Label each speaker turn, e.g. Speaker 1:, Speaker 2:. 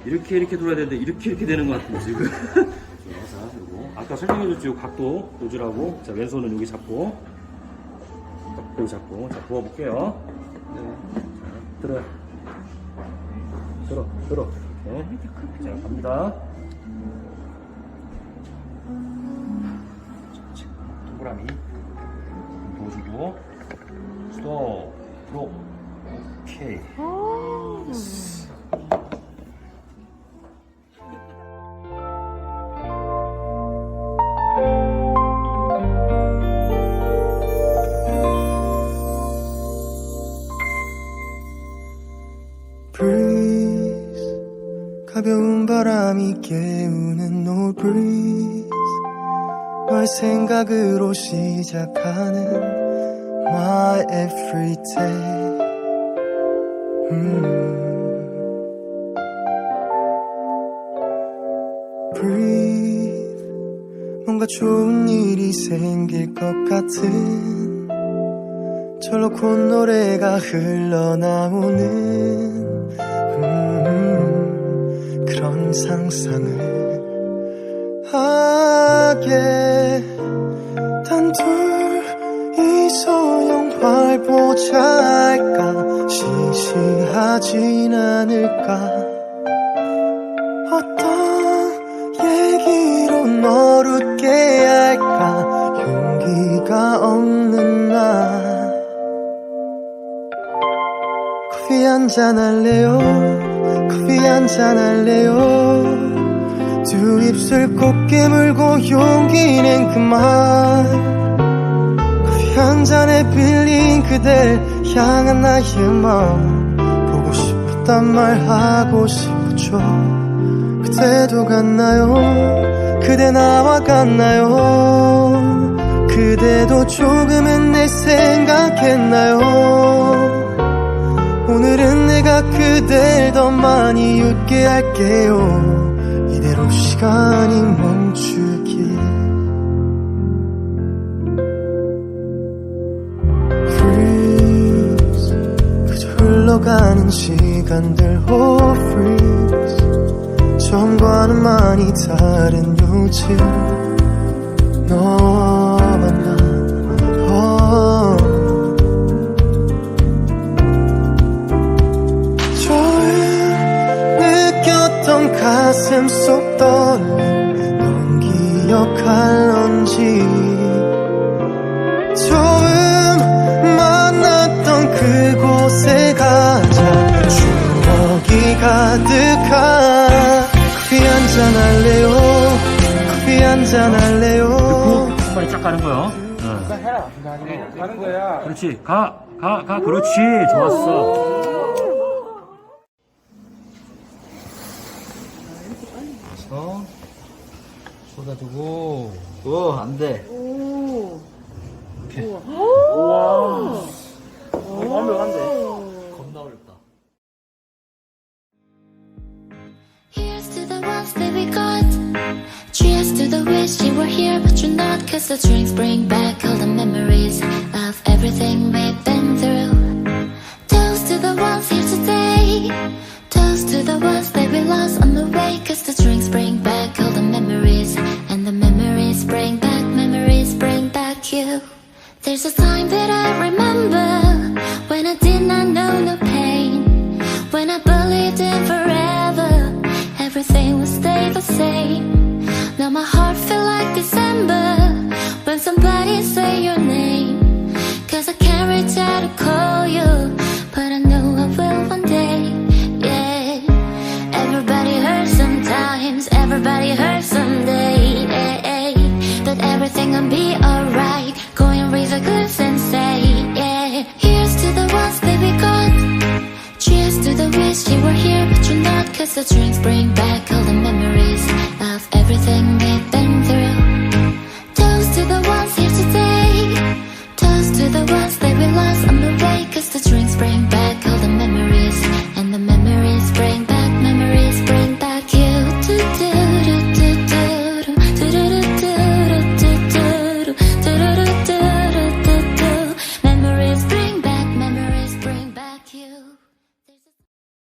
Speaker 1: 이렇게 돌아야 되는데 이렇게 되는 것 같은데 지금. 자, 그리고 아까 설명해줬죠. 각도 조절하고. 자, 왼손은 여기 잡고, 여기 잡고. 자, 부어볼게요. 네. 자, 들어. 이렇게. 자, 갑니다. 동그라미 부어주고, 스톱, 들어. 오케이.
Speaker 2: Breeze, 가벼운 바람이 깨우는 no breeze, 널 생각으로 시작하는 my everyday. Breathe, 뭔가 좋은 일이 생길 것 같은 절로 콧노래가 흘러나오는 그런 상상을 하게. 단둘이서 영화를 보자 할까. 시시하진 않을까. 어떤 얘기로 널 웃게 할까. 용기가 없는 나. 커피 한잔 할래요. 커피 한잔 할래요. 두 입술 꼭 깨물고 용기 낸 그 말. 커피 한 잔에 빌린 그댈 향한 나의 마음. 보고 싶었단 말 하고 싶었죠. 그때도 같나요? 그대 나와 같나요? 그대도 조금은 내 생각했나요? 오늘은 내가 그댈 더 많이 웃게 할게요. 이대로 시간이 멈추길. Freeze, 그저 흘러가는 시간들. Oh freeze, 처음과는 많이 다른 요즘. 너와 나 가슴 속 떨림 넌 기억할런지. 처음 만났던 그곳에 가자. 추억이 가득한. 커피 한잔 할래요. 커피 한잔 할래요.
Speaker 1: 빨리 쫙 가는 거요.
Speaker 3: 해라. 가는 거야.
Speaker 1: 그렇지. 가. 그렇지. 좋았어. 쏟아주고.
Speaker 4: 오, 안 돼.
Speaker 1: 이렇게. 우와.
Speaker 3: 완벽한데.
Speaker 4: 겁나 어렵다.
Speaker 5: Here's to the ones that we got. Cheers to the wish you were here but you're not. Cause the drinks bring back all the memories of everything we've been through. Toast to the ones here today. Toast to the ones that we lost on the way. Cause the drinks bring back all the memories. And the memories bring back you. There's a time that I remember when I did not know no pain. When I believed in forever, everything would stay the same. Now my heart feel like December when somebody say your name. Cause I can't reach out to call you, but I know I will one day. Yeah, everybody hurts sometimes, everybody hurts someday. But everything will be alright. Go and raise a glass and say, yeah. Here's to the ones that we got. Cheers to the wish you were here but you're not. Cause the drinks bring back all the memories of everything we've been through. Toast to the ones here today. Toast to the ones that we lost on the